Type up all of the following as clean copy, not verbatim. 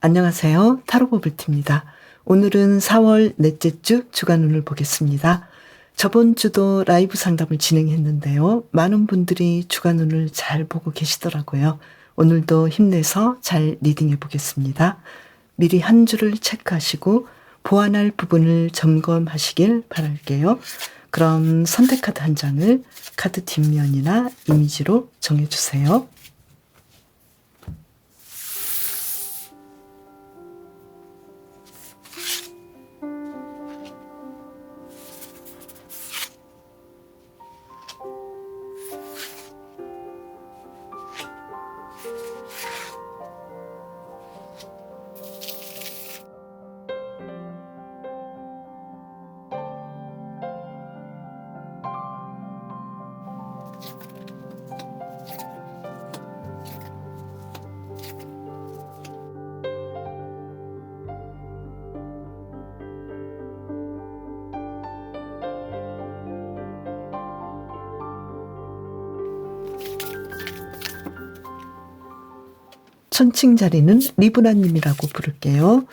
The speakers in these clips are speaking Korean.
안녕하세요. 타로버블티입니다. 오늘은 4월 넷째 주 주간운을 보겠습니다. 저번 주도 라이브 상담을 진행했는데요. 많은 분들이 주간운을 잘 보고 계시더라고요. 오늘도 힘내서 잘 리딩해 보겠습니다. 미리 한 주를 체크하시고 보완할 부분을 점검하시길 바랄게요. 그럼 선택 카드 한 장을 카드 뒷면이나 이미지로 정해주세요. 천칭 자리는 리브라님이라고 부를게요.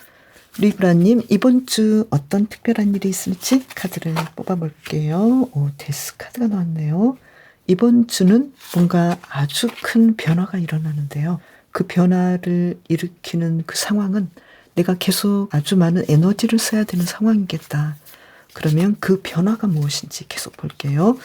리브라님, 이번 주 어떤 특별한 일이 있을지 카드를 뽑아볼게요. 오, 데스 카드가 나왔네요. 이번 주는 뭔가 아주 큰 변화가 일어나는데요. 그 변화를 일으키는 그 상황은 내가 계속 아주 많은 에너지를 써야 되는 상황이겠다. 그러면 그 변화가 무엇인지 계속 볼게요.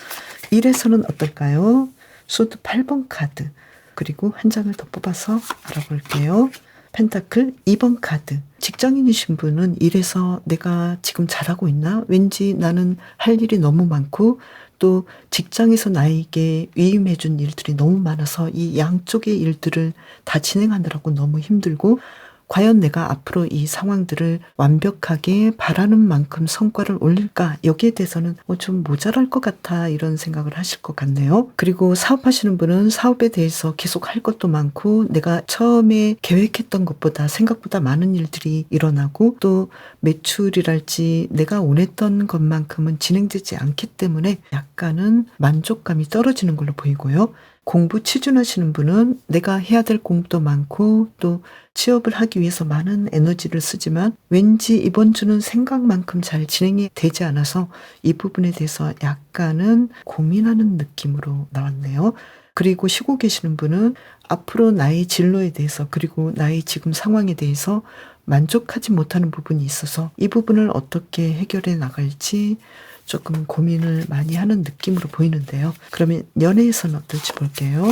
1에서는 어떨까요? 소드 8번 카드. 그리고 한 장을 더 뽑아서 알아볼게요. 펜타클 2번 카드. 직장인이신 분은 일에서 내가 지금 잘하고 있나? 왠지 나는 할 일이 너무 많고 또 직장에서 나에게 위임해준 일들이 너무 많아서 이 양쪽의 일들을 다 진행하느라고 너무 힘들고 과연 내가 앞으로 이 상황들을 완벽하게 바라는 만큼 성과를 올릴까? 여기에 대해서는 좀 모자랄 것 같아 이런 생각을 하실 것 같네요. 그리고 사업하시는 분은 사업에 대해서 계속 할 것도 많고 내가 처음에 계획했던 것보다 생각보다 많은 일들이 일어나고 또 매출이랄지 내가 원했던 것만큼은 진행되지 않기 때문에 약간은 만족감이 떨어지는 걸로 보이고요. 공부 취준하시는 분은 내가 해야 될 공부도 많고 또 취업을 하기 위해서 많은 에너지를 쓰지만 왠지 이번 주는 생각만큼 잘 진행이 되지 않아서 이 부분에 대해서 약간은 고민하는 느낌으로 나왔네요. 그리고 쉬고 계시는 분은 앞으로 나의 진로에 대해서 그리고 나의 지금 상황에 대해서 만족하지 못하는 부분이 있어서 이 부분을 어떻게 해결해 나갈지 조금 고민을 많이 하는 느낌으로 보이는데요. 그러면 연애에서는 어떨지 볼게요.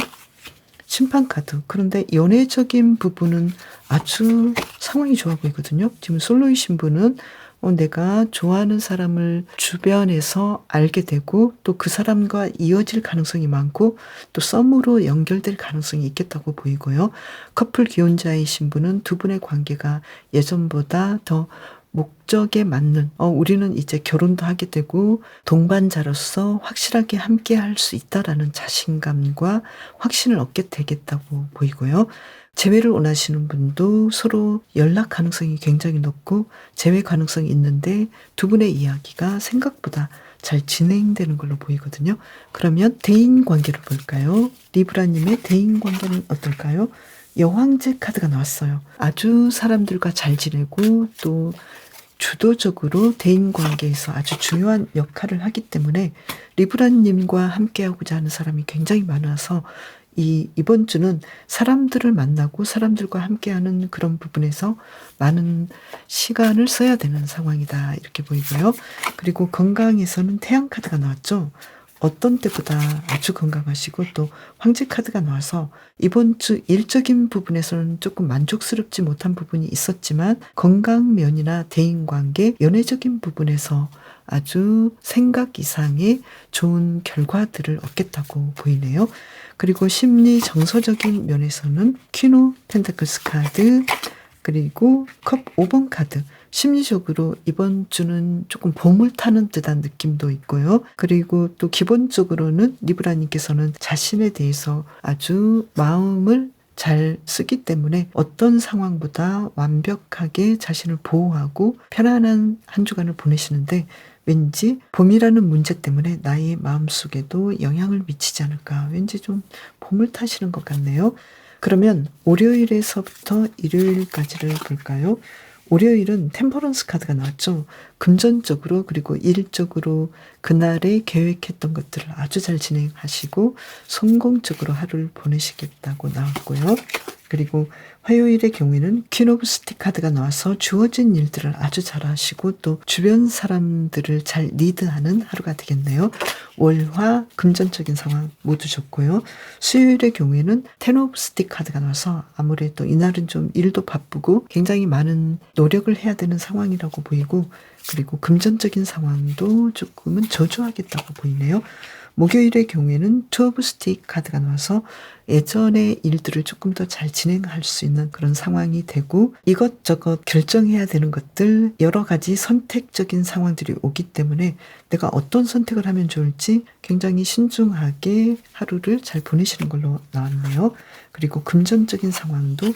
심판 카드. 그런데 연애적인 부분은 아주 상황이 좋아 보이거든요. 지금 솔로이신 분은 내가 좋아하는 사람을 주변에서 알게 되고 또 그 사람과 이어질 가능성이 많고 또 썸으로 연결될 가능성이 있겠다고 보이고요. 커플 기혼자이신 분은 두 분의 관계가 예전보다 더 목적에 맞는 우리는 이제 결혼도 하게 되고 동반자로서 확실하게 함께 할 수 있다라는 자신감과 확신을 얻게 되겠다고 보이고요. 재회를 원하시는 분도 서로 연락 가능성이 굉장히 높고 재회 가능성이 있는데 두 분의 이야기가 생각보다 잘 진행되는 걸로 보이거든요. 그러면 대인관계를 볼까요? 리브라님의 대인관계는 어떨까요? 여왕제 카드가 나왔어요. 아주 사람들과 잘 지내고 또 주도적으로 대인관계에서 아주 중요한 역할을 하기 때문에 리브라님과 함께하고자 하는 사람이 굉장히 많아서 이번 주는 사람들을 만나고 사람들과 함께하는 그런 부분에서 많은 시간을 써야 되는 상황이다 이렇게 보이고요. 그리고 건강에서는 태양 카드가 나왔죠. 어떤 때보다 아주 건강하시고 또 황제 카드가 나와서 이번 주 일적인 부분에서는 조금 만족스럽지 못한 부분이 있었지만 건강 면이나 대인관계, 연애적인 부분에서 아주 생각 이상의 좋은 결과들을 얻겠다고 보이네요. 그리고 심리 정서적인 면에서는 퀸 펜타클스 카드 그리고 컵 5번 카드. 심리적으로 이번 주는 조금 봄을 타는 듯한 느낌도 있고요. 그리고 또 기본적으로는 리브라님께서는 자신에 대해서 아주 마음을 잘 쓰기 때문에 어떤 상황보다 완벽하게 자신을 보호하고 편안한 한 주간을 보내시는데 왠지 봄이라는 문제 때문에 나의 마음속에도 영향을 미치지 않을까. 왠지 좀 봄을 타시는 것 같네요. 그러면 월요일에서부터 일요일까지를 볼까요? 월요일은 템퍼런스 카드가 나왔죠. 금전적으로 그리고 일적으로 그날에 계획했던 것들을 아주 잘 진행하시고 성공적으로 하루를 보내시겠다고 나왔고요. 그리고 화요일의 경우에는 퀸 오브 스틱 카드가 나와서 주어진 일들을 아주 잘 하시고 또 주변 사람들을 잘 리드하는 하루가 되겠네요. 월화 금전적인 상황 모두 좋고요. 수요일의 경우에는 텐 오브 스틱 카드가 나와서 아무래도 이날은 좀 일도 바쁘고 굉장히 많은 노력을 해야 되는 상황이라고 보이고 그리고 금전적인 상황도 조금은 저조하겠다고 보이네요. 목요일의 경우에는 투 오브 스틱 카드가 나와서 예전의 일들을 조금 더 잘 진행할 수 있는 그런 상황이 되고 이것저것 결정해야 되는 것들 여러 가지 선택적인 상황들이 오기 때문에 내가 어떤 선택을 하면 좋을지 굉장히 신중하게 하루를 잘 보내시는 걸로 나왔네요. 그리고 금전적인 상황도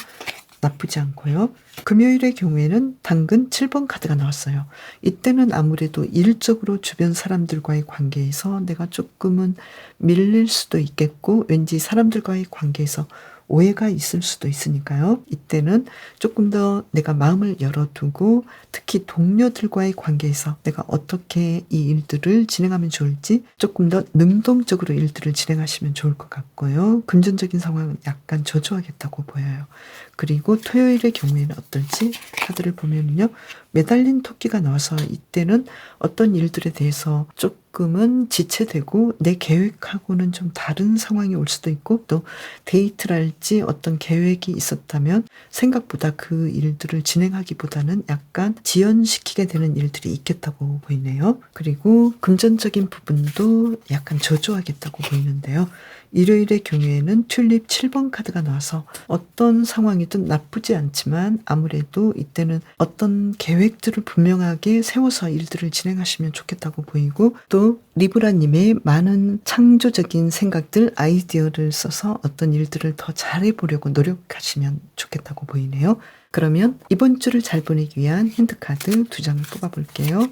나쁘지 않고요. 금요일의 경우에는 당근 7번 카드가 나왔어요. 이때는 아무래도 일적으로 주변 사람들과의 관계에서 내가 조금은 밀릴 수도 있겠고 왠지 사람들과의 관계에서 오해가 있을 수도 있으니까요. 이때는 조금 더 내가 마음을 열어두고 특히 동료들과의 관계에서 내가 어떻게 이 일들을 진행하면 좋을지 조금 더 능동적으로 일들을 진행하시면 좋을 것 같고요. 금전적인 상황은 약간 저조하겠다고 보여요. 그리고 토요일의 경우에는 어떨지 카드를 보면요. 매달린 토끼가 나와서 이때는 어떤 일들에 대해서 조금은 지체되고 내 계획하고는 좀 다른 상황이 올 수도 있고 또 데이트랄지 어떤 계획이 있었다면 생각보다 그 일들을 진행하기보다는 약간 지연시키게 되는 일들이 있겠다고 보이네요. 그리고 금전적인 부분도 약간 저조하겠다고 보이는데요. 일요일의 경우에는 튤립 7번 카드가 나와서 어떤 상황이든 나쁘지 않지만 아무래도 이때는 어떤 계획들을 분명하게 세워서 일들을 진행하시면 좋겠다고 보이고 또 리브라님의 많은 창조적인 생각들, 아이디어를 써서 어떤 일들을 더 잘해보려고 노력하시면 좋겠다고 보이네요. 그러면 이번 주를 잘 보내기 위한 힌트카드 2장을 뽑아볼게요.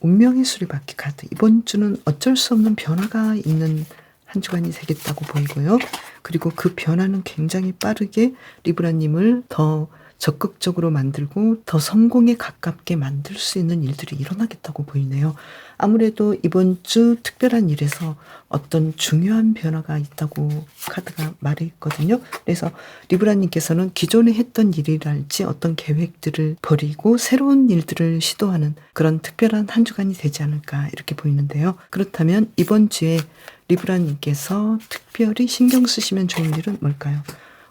운명의 수리바퀴 카드. 이번 주는 어쩔 수 없는 변화가 있는 한 주간이 되겠다고 보이고요. 그리고 그 변화는 굉장히 빠르게 리브라님을 더 적극적으로 만들고 더 성공에 가깝게 만들 수 있는 일들이 일어나겠다고 보이네요. 아무래도 이번 주 특별한 일에서 어떤 중요한 변화가 있다고 카드가 말했거든요. 그래서 리브라님께서는 기존에 했던 일이랄지 어떤 계획들을 버리고 새로운 일들을 시도하는 그런 특별한 한 주간이 되지 않을까 이렇게 보이는데요. 그렇다면 이번 주에 리브라님께서 특별히 신경 쓰시면 좋은 일은 뭘까요?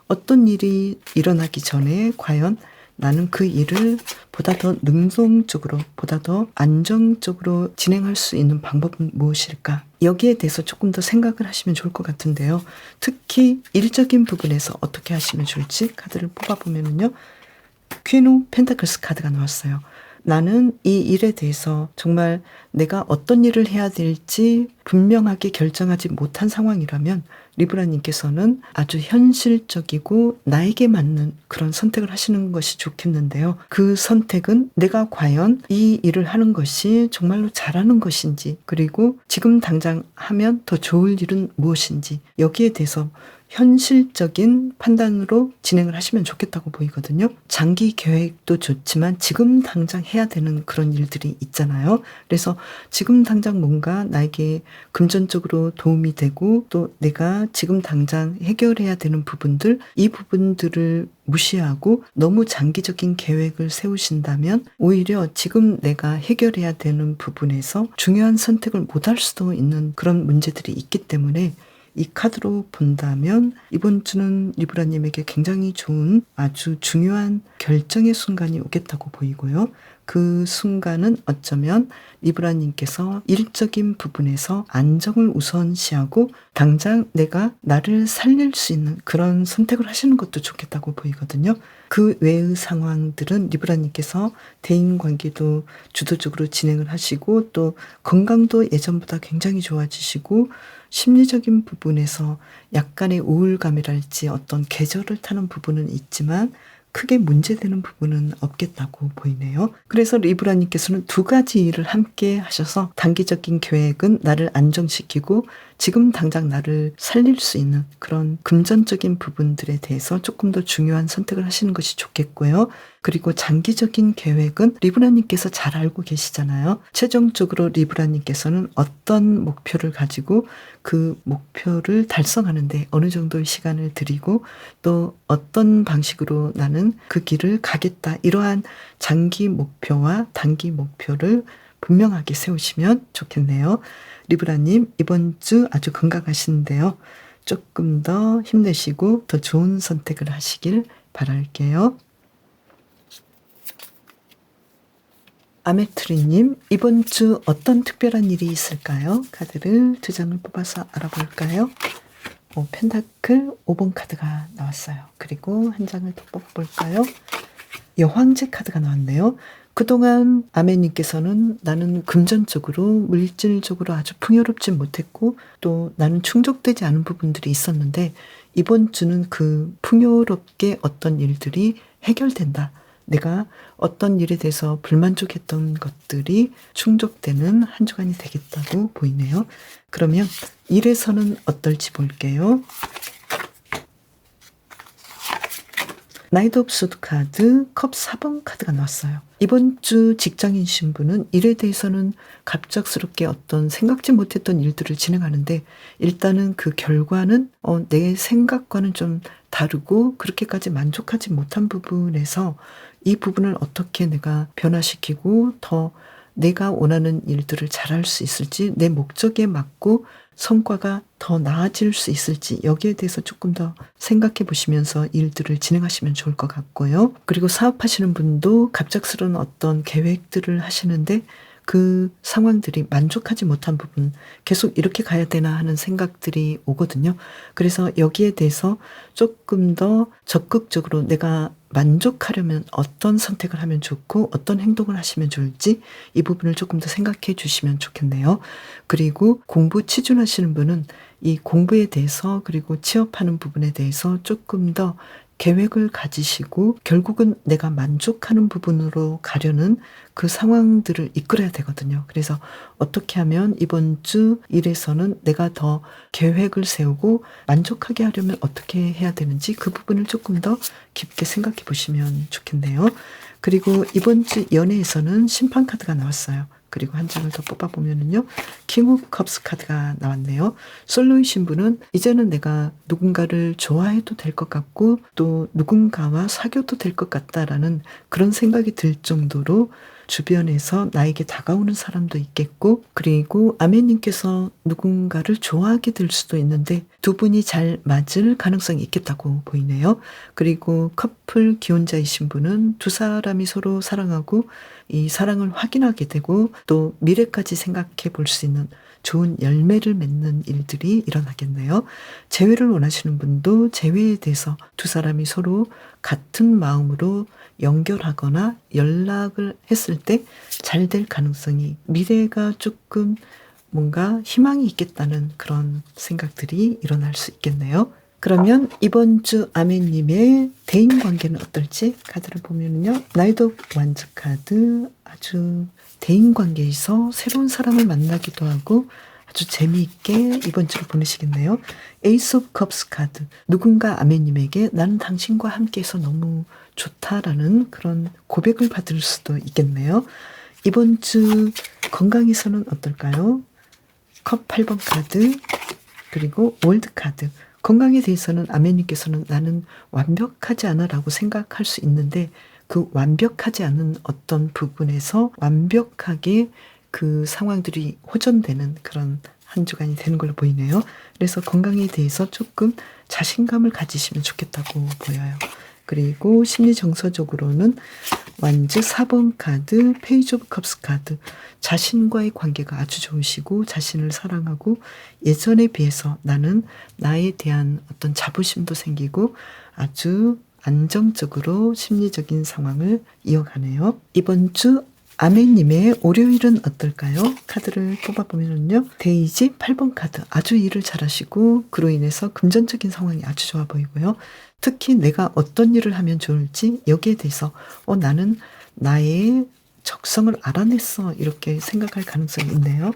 어떤 일이 일어나기 전에 과연 나는 그 일을 보다 더 능동적으로, 보다 더 안정적으로 진행할 수 있는 방법은 무엇일까? 여기에 대해서 조금 더 생각을 하시면 좋을 것 같은데요. 특히 일적인 부분에서 어떻게 하시면 좋을지 카드를 뽑아보면요. 퀸 오브 펜타클스 카드가 나왔어요. 나는 이 일에 대해서 정말 내가 어떤 일을 해야 될지 분명하게 결정하지 못한 상황이라면 리브라님께서는 아주 현실적이고 나에게 맞는 그런 선택을 하시는 것이 좋겠는데요. 그 선택은 내가 과연 이 일을 하는 것이 정말로 잘하는 것인지 그리고 지금 당장 하면 더 좋을 일은 무엇인지 여기에 대해서 현실적인 판단으로 진행을 하시면 좋겠다고 보이거든요. 장기 계획도 좋지만 지금 당장 해야 되는 그런 일들이 있잖아요. 그래서 지금 당장 뭔가 나에게 금전적으로 도움이 되고 또 내가 지금 당장 해결해야 되는 부분들, 이 부분들을 무시하고 너무 장기적인 계획을 세우신다면 오히려 지금 내가 해결해야 되는 부분에서 중요한 선택을 못할 수도 있는 그런 문제들이 있기 때문에 이 카드로 본다면 이번 주는 리브라님에게 굉장히 좋은 아주 중요한 결정의 순간이 오겠다고 보이고요. 그 순간은 어쩌면 리브라님께서 일적인 부분에서 안정을 우선시하고 당장 내가 나를 살릴 수 있는 그런 선택을 하시는 것도 좋겠다고 보이거든요. 그 외의 상황들은 리브라님께서 대인관계도 주도적으로 진행을 하시고 또 건강도 예전보다 굉장히 좋아지시고 심리적인 부분에서 약간의 우울감이랄지 어떤 계절을 타는 부분은 있지만 크게 문제되는 부분은 없겠다고 보이네요. 그래서 리브라님께서는 두 가지 일을 함께 하셔서 단기적인 계획은 나를 안정시키고 지금 당장 나를 살릴 수 있는 그런 금전적인 부분들에 대해서 조금 더 중요한 선택을 하시는 것이 좋겠고요. 그리고 장기적인 계획은 리브라님께서 잘 알고 계시잖아요. 최종적으로 리브라님께서는 어떤 목표를 가지고 그 목표를 달성하는데 어느 정도의 시간을 들이고 또 어떤 방식으로 나는 그 길을 가겠다. 이러한 장기 목표와 단기 목표를 분명하게 세우시면 좋겠네요. 리브라님, 이번 주 아주 건강하신데요. 조금 더 힘내시고 더 좋은 선택을 하시길 바랄게요. 아메트리님, 이번 주 어떤 특별한 일이 있을까요? 카드를 2장을 뽑아서 알아볼까요? 펜타클 5번 카드가 나왔어요. 그리고 한 장을 더 뽑아볼까요? 여황제 카드가 나왔네요. 그동안 아메님께서는 나는 금전적으로 물질적으로 아주 풍요롭지 못했고 또 나는 충족되지 않은 부분들이 있었는데 이번 주는 그 풍요롭게 어떤 일들이 해결된다. 내가 어떤 일에 대해서 불만족했던 것들이 충족되는 한 주간이 되겠다고 보이네요. 그러면 일에서는 어떨지 볼게요. 나이트 오브 소드 카드, 컵 4번 카드가 나왔어요. 이번 주 직장인 신분은 일에 대해서는 갑작스럽게 어떤 생각지 못했던 일들을 진행하는데 일단은 그 결과는 내 생각과는 좀 다르고 그렇게까지 만족하지 못한 부분에서 이 부분을 어떻게 내가 변화시키고 더 내가 원하는 일들을 잘할 수 있을지, 내 목적에 맞고 성과가 더 나아질 수 있을지 여기에 대해서 조금 더 생각해 보시면서 일들을 진행하시면 좋을 것 같고요. 그리고 사업하시는 분도 갑작스러운 어떤 계획들을 하시는데 그 상황들이 만족하지 못한 부분, 계속 이렇게 가야 되나 하는 생각들이 오거든요. 그래서 여기에 대해서 조금 더 적극적으로 내가 만족하려면 어떤 선택을 하면 좋고 어떤 행동을 하시면 좋을지 이 부분을 조금 더 생각해 주시면 좋겠네요. 그리고 공부 취준하시는 분은 이 공부에 대해서 그리고 취업하는 부분에 대해서 조금 더 계획을 가지시고 결국은 내가 만족하는 부분으로 가려는 그 상황들을 이끌어야 되거든요. 그래서 어떻게 하면 이번 주 일에서는 내가 더 계획을 세우고 만족하게 하려면 어떻게 해야 되는지 그 부분을 조금 더 깊게 생각해 보시면 좋겠네요. 그리고 이번 주 연애에서는 심판 카드가 나왔어요. 그리고 한 장을 더 뽑아보면은요. 킹 오브 컵스 카드가 나왔네요. 솔로이신 분은 이제는 내가 누군가를 좋아해도 될 것 같고 또 누군가와 사귀어도 될 것 같다라는 그런 생각이 들 정도로 주변에서 나에게 다가오는 사람도 있겠고 그리고 아메님께서 누군가를 좋아하게 될 수도 있는데 두 분이 잘 맞을 가능성이 있겠다고 보이네요. 그리고 커플 기혼자이신 분은 두 사람이 서로 사랑하고 이 사랑을 확인하게 되고 또 미래까지 생각해 볼 수 있는 좋은 열매를 맺는 일들이 일어나겠네요. 재회를 원하시는 분도 재회에 대해서 두 사람이 서로 같은 마음으로 연결하거나 연락을 했을 때 잘 될 가능성이 미래가 조금 뭔가 희망이 있겠다는 그런 생각들이 일어날 수 있겠네요. 그러면 이번 주 아멘님의 대인관계는 어떨지 카드를 보면요. 나이트 오브 완즈 카드 아주 대인관계에서 새로운 사람을 만나기도 하고 아주 재미있게 이번 주를 보내시겠네요. 에이스 오브 컵스 카드 누군가 아멘님에게 나는 당신과 함께해서 너무 좋다라는 그런 고백을 받을 수도 있겠네요. 이번 주 건강에서는 어떨까요? 컵 8번 카드 그리고 월드 카드 건강에 대해서는 아멘님께서는 나는 완벽하지 않아 라고 생각할 수 있는데 그 완벽하지 않은 어떤 부분에서 완벽하게 그 상황들이 호전되는 그런 한 주간이 되는 걸로 보이네요. 그래서 건강에 대해서 조금 자신감을 가지시면 좋겠다고 보여요. 그리고 심리 정서적으로는 완즈 4번 카드, 페이지 오브 컵스 카드 자신과의 관계가 아주 좋으시고 자신을 사랑하고 예전에 비해서 나는 나에 대한 어떤 자부심도 생기고 아주 안정적으로 심리적인 상황을 이어가네요. 이번 주 아멘님의 월요일은 어떨까요? 카드를 뽑아보면요. 데이지 8번 카드. 아주 일을 잘하시고 그로 인해서 금전적인 상황이 아주 좋아 보이고요. 특히 내가 어떤 일을 하면 좋을지 여기에 대해서 나는 나의 적성을 알아냈어 이렇게 생각할 가능성이 있네요.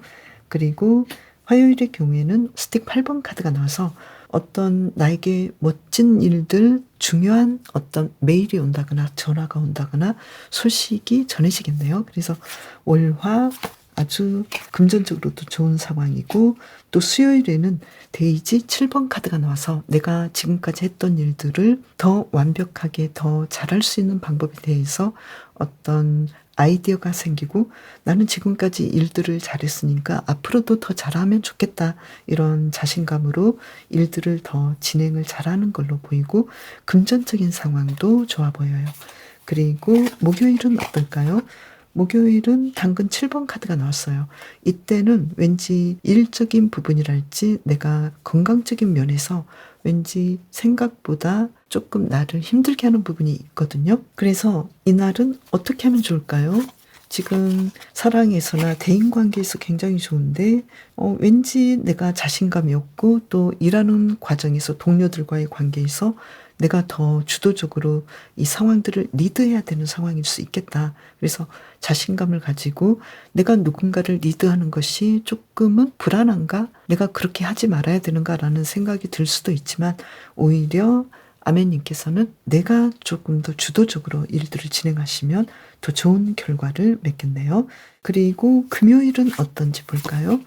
그리고 화요일의 경우에는 스틱 8번 카드가 나와서 어떤 나에게 멋진 일들, 중요한 어떤 메일이 온다거나 전화가 온다거나 소식이 전해지겠네요. 그래서 월화 아주 금전적으로도 좋은 상황이고 또 수요일에는 데이지 7번 카드가 나와서 내가 지금까지 했던 일들을 더 완벽하게 더 잘할 수 있는 방법에 대해서 어떤 아이디어가 생기고 나는 지금까지 일들을 잘했으니까 앞으로도 더 잘하면 좋겠다. 이런 자신감으로 일들을 더 진행을 잘하는 걸로 보이고 금전적인 상황도 좋아 보여요. 그리고 목요일은 어떨까요? 목요일은 당근 7번 카드가 나왔어요. 이때는 왠지 일적인 부분이랄지 내가 건강적인 면에서 왠지 생각보다 조금 나를 힘들게 하는 부분이 있거든요. 그래서 이날은 어떻게 하면 좋을까요? 지금 사랑에서나 대인관계에서 굉장히 좋은데 왠지 내가 자신감이 없고 또 일하는 과정에서 동료들과의 관계에서 내가 더 주도적으로 이 상황들을 리드해야 되는 상황일 수 있겠다. 그래서 자신감을 가지고 내가 누군가를 리드하는 것이 조금은 불안한가? 내가 그렇게 하지 말아야 되는가라는 생각이 들 수도 있지만 오히려 아멘님께서는 내가 조금 더 주도적으로 일들을 진행하시면 더 좋은 결과를 맺겠네요. 그리고 금요일은 어떤지 볼까요?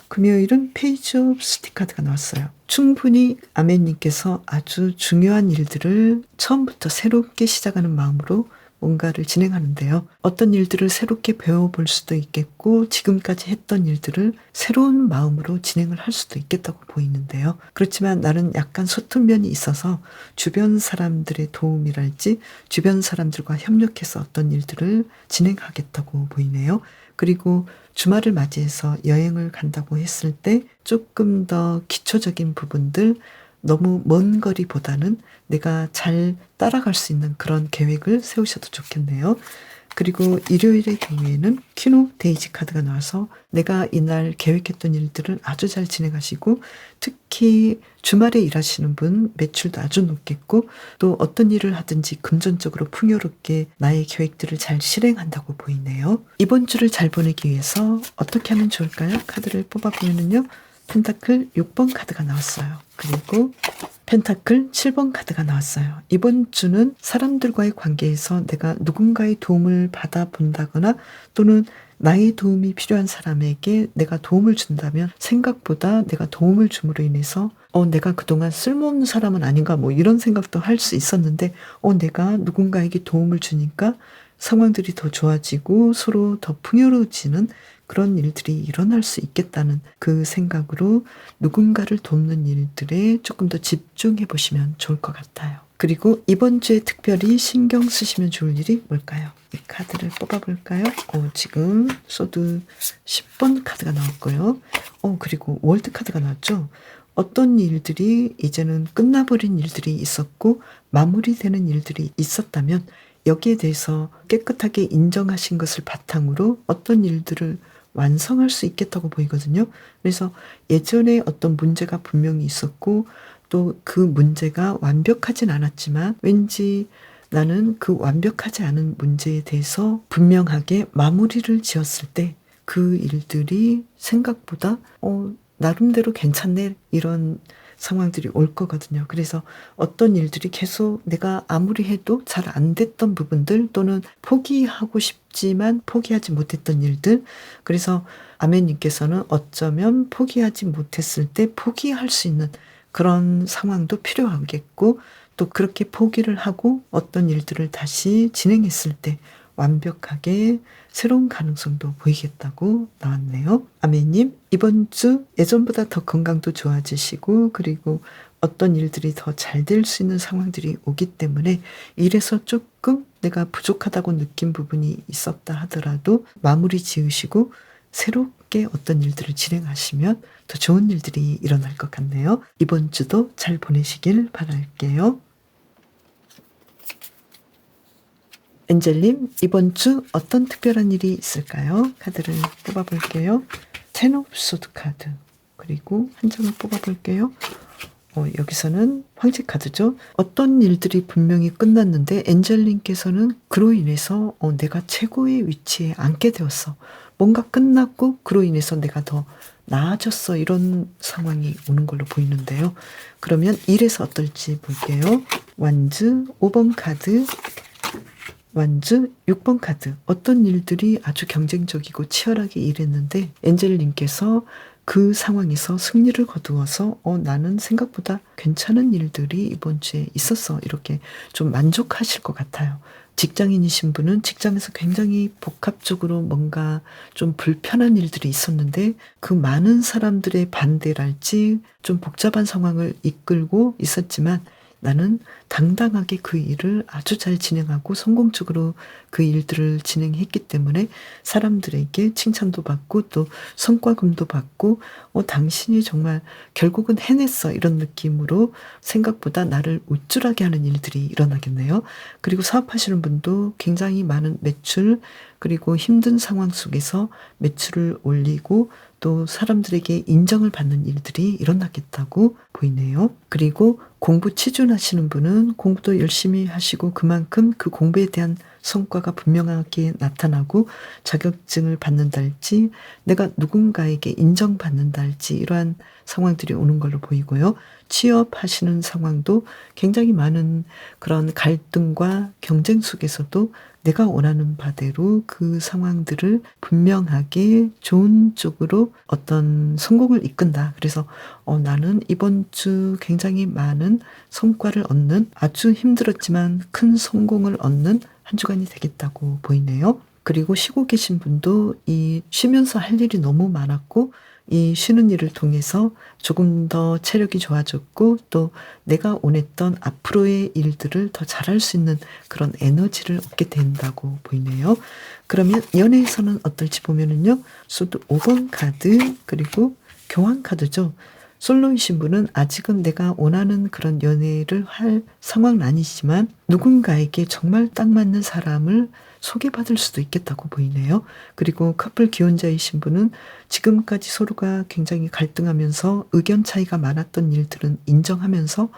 금요일은 페이지 오브 스틱 카드가 나왔어요. 충분히 아멘님께서 아주 중요한 일들을 처음부터 새롭게 시작하는 마음으로 뭔가를 진행하는데요. 어떤 일들을 새롭게 배워볼 수도 있겠고 지금까지 했던 일들을 새로운 마음으로 진행을 할 수도 있겠다고 보이는데요. 그렇지만 나는 약간 서툰 면이 있어서 주변 사람들의 도움이랄지 주변 사람들과 협력해서 어떤 일들을 진행하겠다고 보이네요. 그리고 주말을 맞이해서 여행을 간다고 했을 때 조금 더 기초적인 부분들 너무 먼 거리보다는 내가 잘 따라갈 수 있는 그런 계획을 세우셔도 좋겠네요. 그리고 일요일의 경우에는 퀸 오브 데이지 카드가 나와서 내가 이날 계획했던 일들을 아주 잘 진행하시고 특히 주말에 일하시는 분 매출도 아주 높겠고 또 어떤 일을 하든지 금전적으로 풍요롭게 나의 계획들을 잘 실행한다고 보이네요. 이번 주를 잘 보내기 위해서 어떻게 하면 좋을까요? 카드를 뽑아보면요. 펜타클 6번 카드가 나왔어요. 그리고 펜타클 7번 카드가 나왔어요. 이번 주는 사람들과의 관계에서 내가 누군가의 도움을 받아본다거나 또는 나의 도움이 필요한 사람에게 내가 도움을 준다면 생각보다 내가 도움을 줌으로 인해서 내가 그동안 쓸모없는 사람은 아닌가 뭐 이런 생각도 할 수 있었는데 내가 누군가에게 도움을 주니까 상황들이 더 좋아지고 서로 더 풍요로워지는 그런 일들이 일어날 수 있겠다는 그 생각으로 누군가를 돕는 일들에 조금 더 집중해 보시면 좋을 것 같아요. 그리고 이번 주에 특별히 신경 쓰시면 좋을 일이 뭘까요? 이 카드를 뽑아볼까요? 지금 소드 10번 카드가 나왔고요. 그리고 월드 카드가 나왔죠. 어떤 일들이 이제는 끝나버린 일들이 있었고 마무리되는 일들이 있었다면 여기에 대해서 깨끗하게 인정하신 것을 바탕으로 어떤 일들을 완성할 수 있겠다고 보이거든요. 그래서 예전에 어떤 문제가 분명히 있었고 또 그 문제가 완벽하진 않았지만 왠지 나는 그 완벽하지 않은 문제에 대해서 분명하게 마무리를 지었을 때 그 일들이 생각보다 나름대로 괜찮네 이런 상황들이 올 거거든요. 그래서 어떤 일들이 계속 내가 아무리 해도 잘 안 됐던 부분들 또는 포기하고 싶지만 포기하지 못했던 일들 그래서 아멘님께서는 어쩌면 포기하지 못했을 때 포기할 수 있는 그런 상황도 필요하겠고 또 그렇게 포기를 하고 어떤 일들을 다시 진행했을 때 완벽하게 새로운 가능성도 보이겠다고 나왔네요. 아멘님, 이번 주 예전보다 더 건강도 좋아지시고 그리고 어떤 일들이 더 잘 될 수 있는 상황들이 오기 때문에 일에서 조금 내가 부족하다고 느낀 부분이 있었다 하더라도 마무리 지으시고 새롭게 어떤 일들을 진행하시면 더 좋은 일들이 일어날 것 같네요. 이번 주도 잘 보내시길 바랄게요. 엔젤님, 이번 주 어떤 특별한 일이 있을까요? 카드를 뽑아볼게요. 텐 오브 소드 카드, 그리고 한 장을 뽑아볼게요. 여기서는 황제 카드죠. 어떤 일들이 분명히 끝났는데 엔젤님께서는 그로 인해서 내가 최고의 위치에 앉게 되었어. 뭔가 끝났고 그로 인해서 내가 더 나아졌어. 이런 상황이 오는 걸로 보이는데요. 그러면 일에서 어떨지 볼게요. 완즈 5번 카드, 완즈 6번 카드. 어떤 일들이 아주 경쟁적이고 치열하게 일했는데 엔젤님께서 그 상황에서 승리를 거두어서 나는 생각보다 괜찮은 일들이 이번 주에 있었어. 이렇게 좀 만족하실 것 같아요. 직장인이신 분은 직장에서 굉장히 복합적으로 뭔가 좀 불편한 일들이 있었는데 그 많은 사람들의 반대랄지 좀 복잡한 상황을 이끌고 있었지만 나는 당당하게 그 일을 아주 잘 진행하고 성공적으로 그 일들을 진행했기 때문에 사람들에게 칭찬도 받고 또 성과금도 받고 당신이 정말 결국은 해냈어. 이런 느낌으로 생각보다 나를 우쭐하게 하는 일들이 일어나겠네요. 그리고 사업하시는 분도 굉장히 많은 매출, 그리고 힘든 상황 속에서 매출을 올리고 또 사람들에게 인정을 받는 일들이 일어나겠다고 보이네요. 그리고 공부 치준하시는 분은 공부도 열심히 하시고 그만큼 그 공부에 대한 성과가 분명하게 나타나고 자격증을 받는다 할지 내가 누군가에게 인정받는다 할지 이러한 상황들이 오는 걸로 보이고요. 취업하시는 상황도 굉장히 많은 그런 갈등과 경쟁 속에서도 내가 원하는 바대로 그 상황들을 분명하게 좋은 쪽으로 어떤 성공을 이끈다. 그래서 나는 이번 주 굉장히 많은 성과를 얻는, 아주 힘들었지만 큰 성공을 얻는 한 주간이 되겠다고 보이네요. 그리고 쉬고 계신 분도 이 쉬면서 할 일이 너무 많았고 이 쉬는 일을 통해서 조금 더 체력이 좋아졌고 또 내가 원했던 앞으로의 일들을 더 잘할 수 있는 그런 에너지를 얻게 된다고 보이네요. 그러면 연애에서는 어떨지 보면은요. 소드 5번 카드, 그리고 교환 카드죠. 솔로이신 분은 아직은 내가 원하는 그런 연애를 할 상황은 아니지만 누군가에게 정말 딱 맞는 사람을 소개받을 수도 있겠다고 보이네요. 그리고 커플 기혼자이신 분은 지금까지 서로가 굉장히 갈등하면서 의견 차이가 많았던 일들은 인정하면서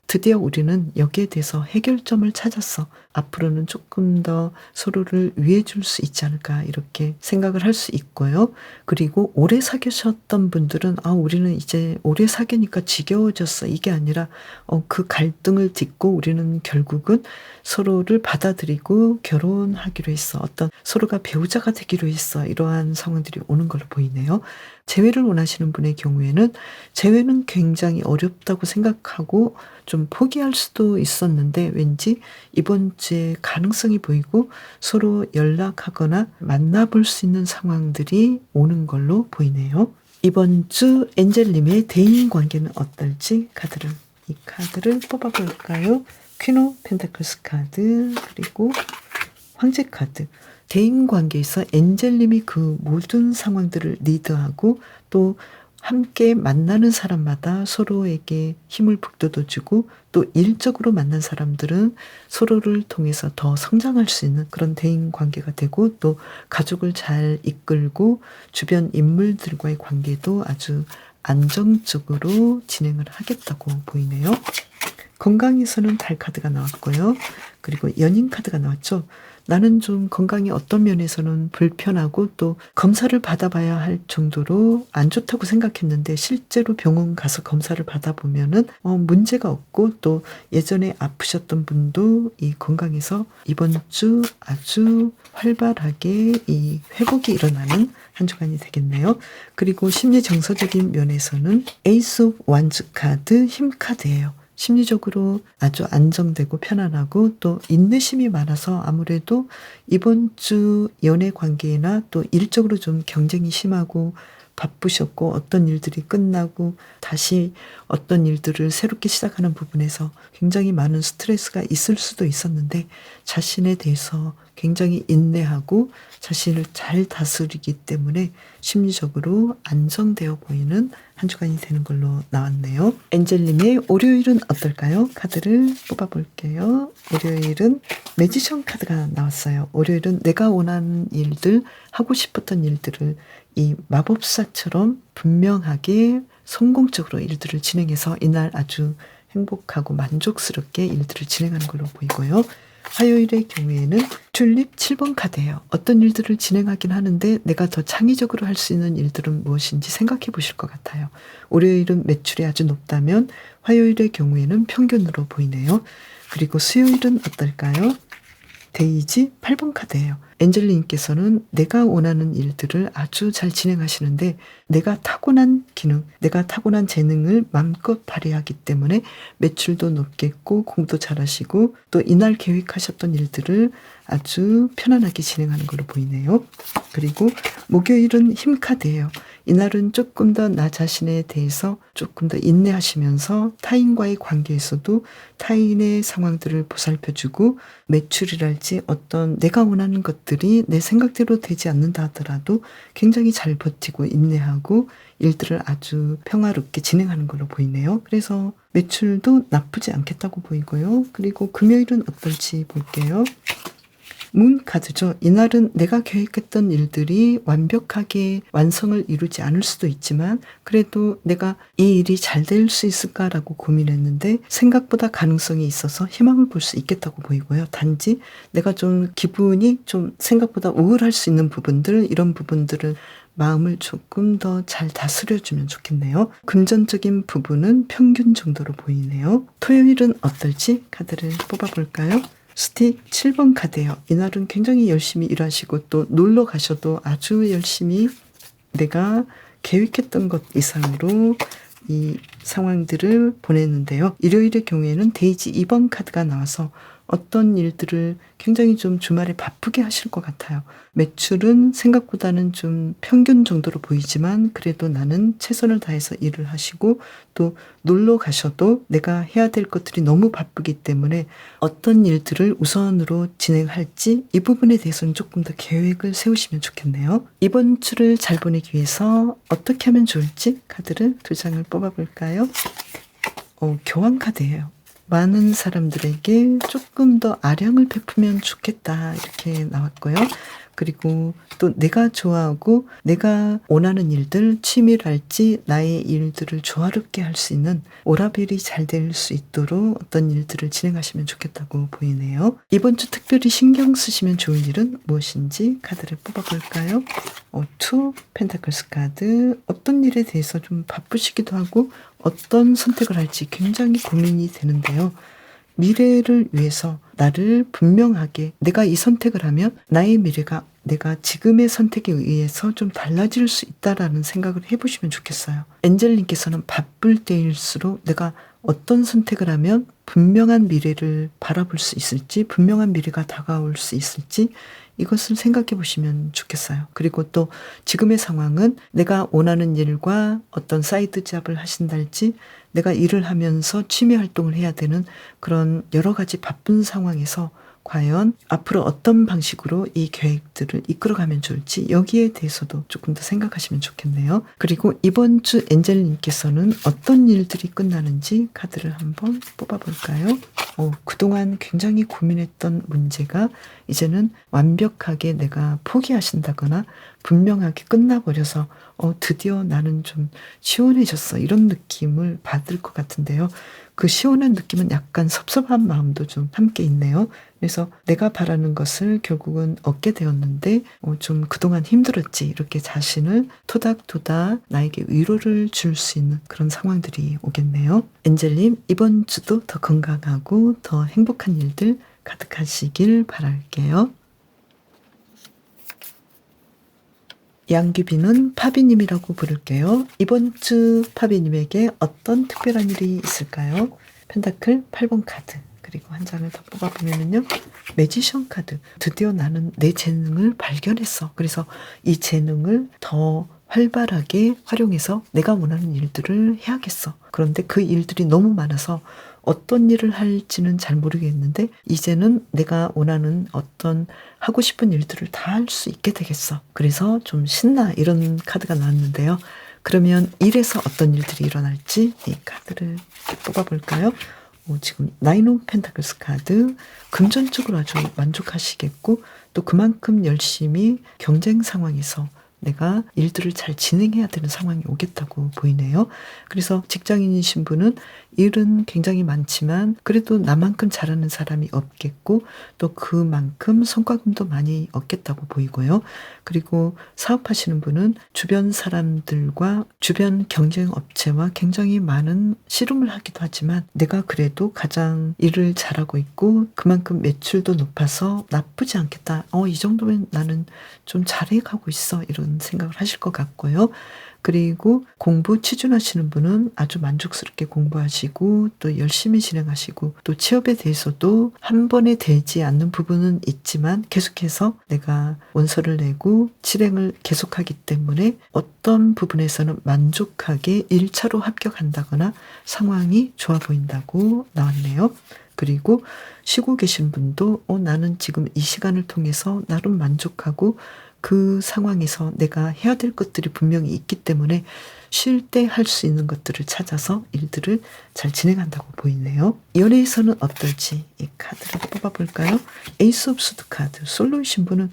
드디어 우리는 여기에 대해서 해결점을 찾았어. 앞으로는 조금 더 서로를 위해 줄 수 있지 않을까 이렇게 생각을 할 수 있고요. 그리고 오래 사귀셨던 분들은 우리는 이제 오래 사귀니까 지겨워졌어. 이게 아니라 그 갈등을 딛고 우리는 결국은 서로를 받아들이고 결혼하기로 했어. 어떤 서로가 배우자가 되기로 했어. 이러한 상황들이 오는 걸로 보이네요. 재회를 원하시는 분의 경우에는 재회는 굉장히 어렵다고 생각하고 좀 포기할 수도 있었는데 왠지 이번 주에 가능성이 보이고 서로 연락하거나 만나볼 수 있는 상황들이 오는 걸로 보이네요. 이번 주 엔젤님의 대인 관계는 어떨지 이 카드를 뽑아볼까요? 퀸 오브 펜타클스 카드, 그리고 황제 카드. 대인 관계에서 엔젤님이 그 모든 상황들을 리드하고 또 함께 만나는 사람마다 서로에게 힘을 북돋워주고 또 일적으로 만난 사람들은 서로를 통해서 더 성장할 수 있는 그런 대인 관계가 되고 또 가족을 잘 이끌고 주변 인물들과의 관계도 아주 안정적으로 진행을 하겠다고 보이네요. 건강에서는 달 카드가 나왔고요. 그리고 연인 카드가 나왔죠. 나는 좀 건강이 어떤 면에서는 불편하고 또 검사를 받아봐야 할 정도로 안 좋다고 생각했는데 실제로 병원 가서 검사를 받아보면은 문제가 없고 또 예전에 아프셨던 분도 이 건강에서 이번 주 아주 활발하게 이 회복이 일어나는 한 주간이 되겠네요. 그리고 심리 정서적인 면에서는 에이스 오브 완즈 카드, 힘 카드예요. 심리적으로 아주 안정되고 편안하고 또 인내심이 많아서 아무래도 이번 주 연애 관계나 또 일적으로 좀 경쟁이 심하고 바쁘셨고 어떤 일들이 끝나고 다시 어떤 일들을 새롭게 시작하는 부분에서 굉장히 많은 스트레스가 있을 수도 있었는데 자신에 대해서 굉장히 인내하고 자신을 잘 다스리기 때문에 심리적으로 안정되어 보이는 한 주간이 되는 걸로 나왔네요. 엔젤님의 월요일은 어떨까요? 카드를 뽑아볼게요. 월요일은 매지션 카드가 나왔어요. 월요일은 내가 원하는 일들, 하고 싶었던 일들을 이 마법사처럼 분명하게 성공적으로 일들을 진행해서 이날 아주 행복하고 만족스럽게 일들을 진행하는 걸로 보이고요. 화요일의 경우에는 튤립 7번 카드예요. 어떤 일들을 진행하긴 하는데 내가 더 창의적으로 할 수 있는 일들은 무엇인지 생각해 보실 것 같아요. 월요일은 매출이 아주 높다면 화요일의 경우에는 평균으로 보이네요. 그리고 수요일은 어떨까요? 데이지 8번 카드예요. 엔젤님께서는 내가 원하는 일들을 아주 잘 진행하시는데 내가 타고난 기능, 내가 타고난 재능을 마음껏 발휘하기 때문에 매출도 높겠고 공도 잘하시고 또 이날 계획하셨던 일들을 아주 편안하게 진행하는 걸로 보이네요. 그리고 목요일은 힘 카드예요. 이날은 조금 더 나 자신에 대해서 조금 더 인내하시면서 타인과의 관계에서도 타인의 상황들을 보살펴주고 매출이랄지 어떤 내가 원하는 것들이 내 생각대로 되지 않는다 하더라도 굉장히 잘 버티고 인내하고 일들을 아주 평화롭게 진행하는 걸로 보이네요. 그래서 매출도 나쁘지 않겠다고 보이고요. 그리고 금요일은 어떨지 볼게요. 문 카드죠. 이날은 내가 계획했던 일들이 완벽하게 완성을 이루지 않을 수도 있지만 그래도 내가 이 일이 잘 될 수 있을까라고 고민했는데 생각보다 가능성이 있어서 희망을 볼 수 있겠다고 보이고요. 단지 내가 좀 기분이 좀 생각보다 우울할 수 있는 부분들, 이런 부분들을 마음을 조금 더 잘 다스려주면 좋겠네요. 금전적인 부분은 평균 정도로 보이네요. 토요일은 어떨지 카드를 뽑아볼까요? 스틱 7번 카드예요. 이날은 굉장히 열심히 일하시고 또 놀러 가셔도 아주 열심히 내가 계획했던 것 이상으로 이 상황들을 보냈는데요. 일요일의 경우에는 데이지 2번 카드가 나와서 어떤 일들을 굉장히 좀 주말에 바쁘게 하실 것 같아요. 매출은 생각보다는 좀 평균 정도로 보이지만 그래도 나는 최선을 다해서 일을 하시고 또 놀러 가셔도 내가 해야 될 것들이 너무 바쁘기 때문에 어떤 일들을 우선으로 진행할지 이 부분에 대해서는 조금 더 계획을 세우시면 좋겠네요. 이번 주를 잘 보내기 위해서 어떻게 하면 좋을지 카드를 2장을 뽑아볼까요? 교환 카드예요. 많은 사람들에게 조금 더 아량을 베푸면 좋겠다 이렇게 나왔고요. 그리고 또 내가 좋아하고 내가 원하는 일들, 취미랄지 나의 일들을 조화롭게 할 수 있는 오라벨이 잘 될 수 있도록 어떤 일들을 진행하시면 좋겠다고 보이네요. 이번 주 특별히 신경 쓰시면 좋을 일은 무엇인지 카드를 뽑아볼까요? 투 펜타클스 카드. 어떤 일에 대해서 좀 바쁘시기도 하고 어떤 선택을 할지 굉장히 고민이 되는데요. 미래를 위해서 나를 분명하게 내가 이 선택을 하면 나의 미래가 내가 지금의 선택에 의해서 좀 달라질 수 있다라는 생각을 해보시면 좋겠어요. 엔젤님께서는 바쁠 때일수록 내가 어떤 선택을 하면 분명한 미래를 바라볼 수 있을지, 분명한 미래가 다가올 수 있을지 이것을 생각해 보시면 좋겠어요. 그리고 또 지금의 상황은 내가 원하는 일과 어떤 사이드 잡을 하신달지 내가 일을 하면서 취미 활동을 해야 되는 그런 여러 가지 바쁜 상황에서 과연 앞으로 어떤 방식으로 이 계획들을 이끌어가면 좋을지 여기에 대해서도 조금 더 생각하시면 좋겠네요. 그리고 이번 주 엔젤님께서는 어떤 일들이 끝나는지 카드를 한번 뽑아볼까요? 그동안 굉장히 고민했던 문제가 이제는 완벽하게 내가 포기하신다거나 분명하게 끝나버려서 드디어 나는 좀 시원해졌어 이런 느낌을 받을 것 같은데요. 그 시원한 느낌은 약간 섭섭한 마음도 좀 함께 있네요. 그래서 내가 바라는 것을 결국은 얻게 되었는데 좀 그동안 힘들었지 이렇게 자신을 토닥토닥 나에게 위로를 줄 수 있는 그런 상황들이 오겠네요. 엔젤님 이번 주도 더 건강하고 더 행복한 일들 가득하시길 바랄게요. 양귀비는 파비님이라고 부를게요. 이번 주 파비님에게 어떤 특별한 일이 있을까요? 펜타클 8번 카드 그리고 한 장을 더 뽑아보면요. 매지션 카드. 드디어 나는 내 재능을 발견했어. 그래서 이 재능을 더 활발하게 활용해서 내가 원하는 일들을 해야겠어. 그런데 그 일들이 너무 많아서 어떤 일을 할지는 잘 모르겠는데 이제는 내가 원하는 어떤 하고 싶은 일들을 다 할 수 있게 되겠어. 그래서 좀 신나 이런 카드가 나왔는데요. 그러면 일에서 어떤 일들이 일어날지 이 카드를 뽑아볼까요? 지금 나인 오브 펜타클스 카드 금전적으로 아주 만족하시겠고 또 그만큼 열심히 경쟁 상황에서 내가 일들을 잘 진행해야 되는 상황이 오겠다고 보이네요. 그래서 직장인이신 분은 일은 굉장히 많지만 그래도 나만큼 잘하는 사람이 없겠고 또 그만큼 성과금도 많이 얻겠다고 보이고요. 그리고 사업하시는 분은 주변 사람들과 주변 경쟁 업체와 굉장히 많은 씨름을 하기도 하지만 내가 그래도 가장 일을 잘하고 있고 그만큼 매출도 높아서 나쁘지 않겠다. 이 정도면 나는 좀 잘해가고 있어. 이런 생각을 하실 것 같고요. 그리고 공부 취준하시는 분은 아주 만족스럽게 공부하시고 또 열심히 진행하시고 또 취업에 대해서도 한 번에 되지 않는 부분은 있지만 계속해서 내가 원서를 내고 실행을 계속하기 때문에 어떤 부분에서는 만족하게 1차로 합격한다거나 상황이 좋아 보인다고 나왔네요. 그리고 쉬고 계신 분도 나는 지금 이 시간을 통해서 나름 만족하고 그 상황에서 내가 해야 될 것들이 분명히 있기 때문에 쉴 때 할 수 있는 것들을 찾아서 일들을 잘 진행한다고 보이네요. 연애에서는 어떨지 이 카드를 뽑아볼까요? 에이스 오브 수드 카드. 솔로이신 분은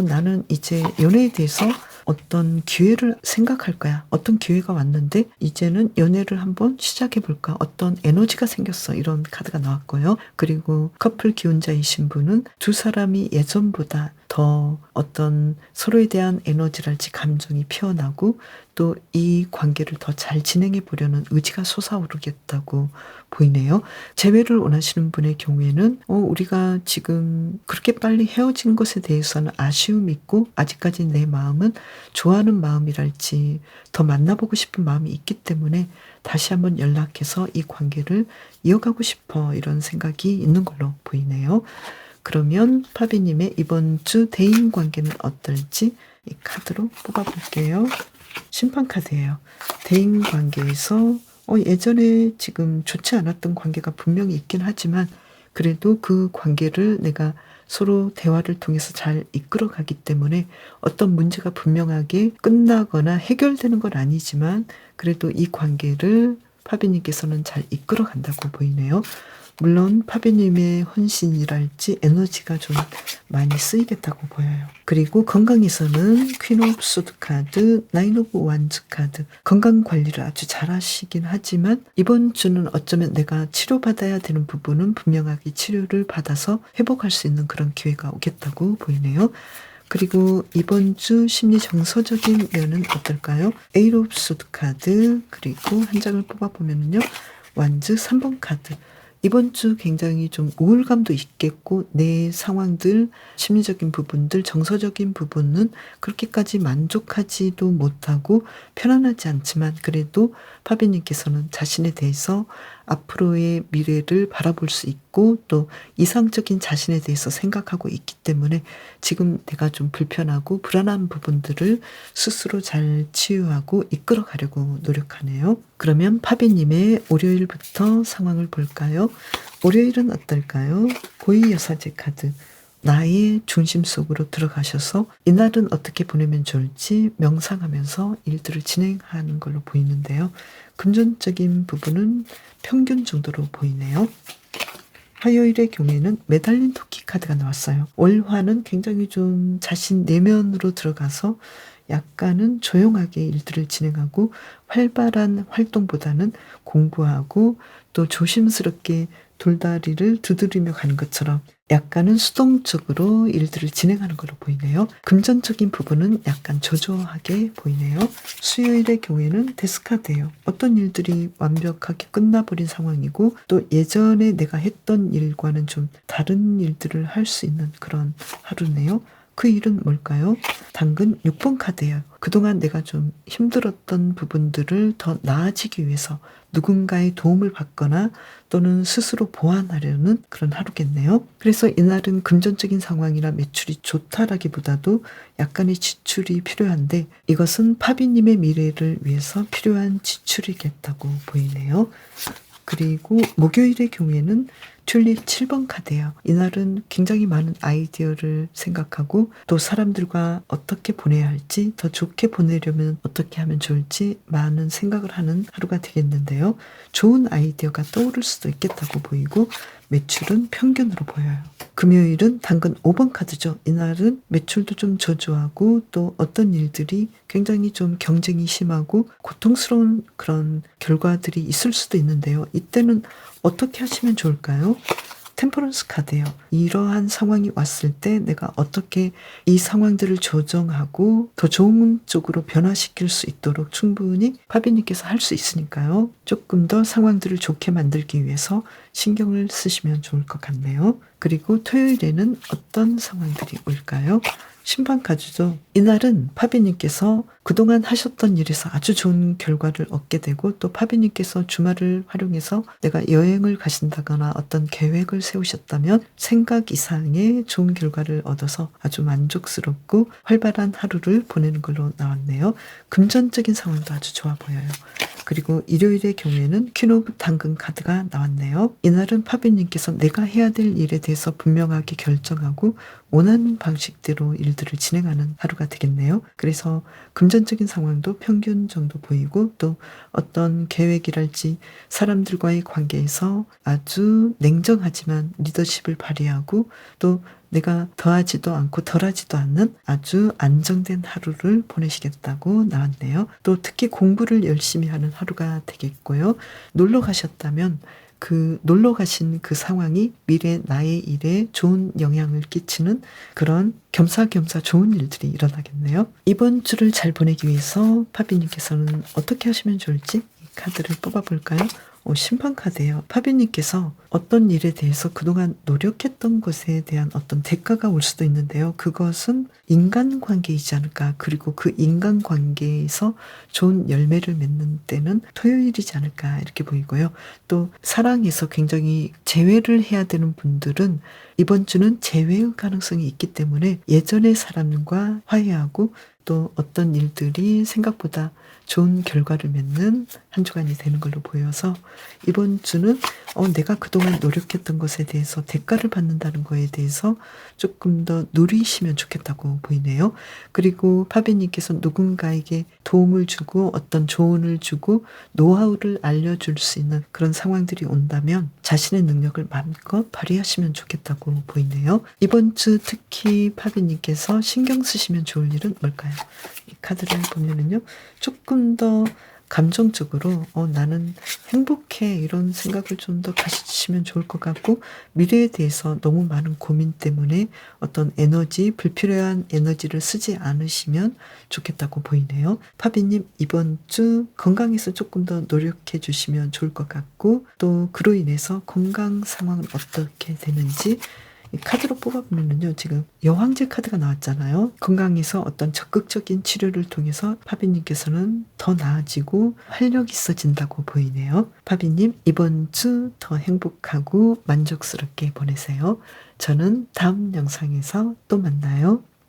나는 이제 연애에 대해서 어떤 기회를 생각할 거야. 어떤 기회가 왔는데 이제는 연애를 한번 시작해 볼까. 어떤 에너지가 생겼어. 이런 카드가 나왔고요. 그리고 커플 기혼자이신 분은 두 사람이 예전보다 더 어떤 서로에 대한 에너지랄지 감정이 피어나고 또 이 관계를 더 잘 진행해 보려는 의지가 솟아오르겠다고 보이네요. 재회를 원하시는 분의 경우에는 우리가 지금 그렇게 빨리 헤어진 것에 대해서는 아쉬움이 있고 아직까지 내 마음은 좋아하는 마음이랄지 더 만나보고 싶은 마음이 있기 때문에 다시 한번 연락해서 이 관계를 이어가고 싶어 이런 생각이 있는 걸로 보이네요. 그러면 파비님의 이번 주 대인 관계는 어떨지 이 카드로 뽑아볼게요. 심판 카드예요. 대인 관계에서 예전에 지금 좋지 않았던 관계가 분명히 있긴 하지만 그래도 그 관계를 내가 서로 대화를 통해서 잘 이끌어가기 때문에 어떤 문제가 분명하게 끝나거나 해결되는 건 아니지만 그래도 이 관계를 파비님께서는 잘 이끌어간다고 보이네요. 물론 파비님의 헌신이랄지 에너지가 좀 많이 쓰이겠다고 보여요. 그리고 건강에서는 퀸 오브 소드 카드, 나인 오브 완즈 카드. 건강 관리를 아주 잘 하시긴 하지만 이번 주는 어쩌면 내가 치료받아야 되는 부분은 분명하게 치료를 받아서 회복할 수 있는 그런 기회가 오겠다고 보이네요. 그리고 이번 주 심리 정서적인 면은 어떨까요? 에이트 오브 소드 카드 그리고 한 장을 뽑아보면요. 완즈 3번 카드. 이번 주 굉장히 좀 우울감도 있겠고 내 상황들, 심리적인 부분들, 정서적인 부분은 그렇게까지 만족하지도 못하고 편안하지 않지만 그래도 파비님께서는 자신에 대해서 앞으로의 미래를 바라볼 수 있고 또 이상적인 자신에 대해서 생각하고 있기 때문에 지금 내가 좀 불편하고 불안한 부분들을 스스로 잘 치유하고 이끌어 가려고 노력하네요. 그러면 파비님의 월요일부터 상황을 볼까요? 월요일은 어떨까요? 고위여사제 카드. 나의 중심 속으로 들어가셔서 이날은 어떻게 보내면 좋을지 명상하면서 일들을 진행하는 걸로 보이는데요. 금전적인 부분은 평균 정도로 보이네요. 화요일의 경우에는 매달린 토끼 카드가 나왔어요. 월화는 굉장히 좀 자신 내면으로 들어가서 약간은 조용하게 일들을 진행하고 활발한 활동보다는 공부하고 또 조심스럽게 돌다리를 두드리며 가는 것처럼 약간은 수동적으로 일들을 진행하는 걸로 보이네요. 금전적인 부분은 약간 조조하게 보이네요. 수요일의 경우에는 데스카드예요. 어떤 일들이 완벽하게 끝나버린 상황이고 또 예전에 내가 했던 일과는 좀 다른 일들을 할 수 있는 그런 하루네요. 그 일은 뭘까요? 당근 6번 카드예요. 그동안 내가 좀 힘들었던 부분들을 더 나아지기 위해서 누군가의 도움을 받거나 또는 스스로 보완하려는 그런 하루겠네요. 그래서 이날은 금전적인 상황이나 매출이 좋다라기보다도 약간의 지출이 필요한데 이것은 파비님의 미래를 위해서 필요한 지출이겠다고 보이네요. 그리고 목요일의 경우에는 튤립 7번 카드예요. 이날은 굉장히 많은 아이디어를 생각하고 또 사람들과 어떻게 보내야 할지, 더 좋게 보내려면 어떻게 하면 좋을지 많은 생각을 하는 하루가 되겠는데요. 좋은 아이디어가 떠오를 수도 있겠다고 보이고 매출은 평균으로 보여요. 금요일은 당근 5번 카드죠. 이날은 매출도 좀 저조하고 또 어떤 일들이 굉장히 좀 경쟁이 심하고 고통스러운 그런 결과들이 있을 수도 있는데요. 이때는 어떻게 하시면 좋을까요? 템퍼런스 카드예요. 이러한 상황이 왔을 때 내가 어떻게 이 상황들을 조정하고 더 좋은 쪽으로 변화시킬 수 있도록 충분히 파비님께서 할 수 있으니까요. 조금 더 상황들을 좋게 만들기 위해서 신경을 쓰시면 좋을 것 같네요. 그리고 토요일에는 어떤 상황들이 올까요? 심판 카드죠. 이날은 파비님께서 그동안 하셨던 일에서 아주 좋은 결과를 얻게 되고 또 파비님께서 주말을 활용해서 내가 여행을 가신다거나 어떤 계획을 세우셨다면 생각 이상의 좋은 결과를 얻어서 아주 만족스럽고 활발한 하루를 보내는 걸로 나왔네요. 금전적인 상황도 아주 좋아 보여요. 그리고 일요일의 경우에는 퀸 오브 당근 카드가 나왔네요. 이날은 파비님께서 내가 해야 될 일에 대해서 분명하게 결정하고 원하는 방식대로 일들을 진행하는 하루가 되겠네요. 그래서 금전적인 상황도 평균 정도 보이고 또 어떤 계획이랄지 사람들과의 관계에서 아주 냉정하지만 리더십을 발휘하고 또 내가 더하지도 않고 덜하지도 않는 아주 안정된 하루를 보내시겠다고 나왔네요. 또 특히 공부를 열심히 하는 하루가 되겠고요. 놀러 가셨다면 그 놀러 가신 그 상황이 미래 나의 일에 좋은 영향을 끼치는 그런 겸사겸사 좋은 일들이 일어나겠네요. 이번 주를 잘 보내기 위해서 파비님께서는 어떻게 하시면 좋을지 이 카드를 뽑아볼까요? 심판 카드예요. 파비님께서 어떤 일에 대해서 그동안 노력했던 것에 대한 어떤 대가가 올 수도 있는데요. 그것은 인간관계이지 않을까. 그리고 그 인간관계에서 좋은 열매를 맺는 때는 토요일이지 않을까 이렇게 보이고요. 또 사랑에서 굉장히 재회를 해야 되는 분들은 이번 주는 재회의 가능성이 있기 때문에 예전의 사람과 화해하고 또 어떤 일들이 생각보다 좋은 결과를 맺는 한 주간이 되는 걸로 보여서 이번 주는 내가 그동안 노력했던 것에 대해서 대가를 받는다는 거에 대해서 조금 더 누리시면 좋겠다고 보이네요. 그리고 파비님께서 누군가에게 도움을 주고 어떤 조언을 주고 노하우를 알려줄 수 있는 그런 상황들이 온다면 자신의 능력을 마음껏 발휘하시면 좋겠다고 보이네요. 이번 주 특히 파비님께서 신경 쓰시면 좋을 일은 뭘까요? 이 카드를 보면은요. 조금 더 감정적으로 나는 행복해 이런 생각을 좀 더 가지시면 좋을 것 같고 미래에 대해서 너무 많은 고민 때문에 어떤 에너지 불필요한 에너지를 쓰지 않으시면 좋겠다고 보이네요. 파비님 이번 주 건강에서 조금 더 노력해 주시면 좋을 것 같고 또 그로 인해서 건강 상황은 어떻게 되는지 이 카드로 뽑아보면요. 지금 여왕제 카드가 나왔잖아요. 건강에서 어떤 적극적인 치료를 통해서 파비님께서는 더 나아지고 활력 있어진다고 보이네요. 파비님 이번 주 더 행복하고 만족스럽게 보내세요. 저는 다음 영상에서 또 만나요.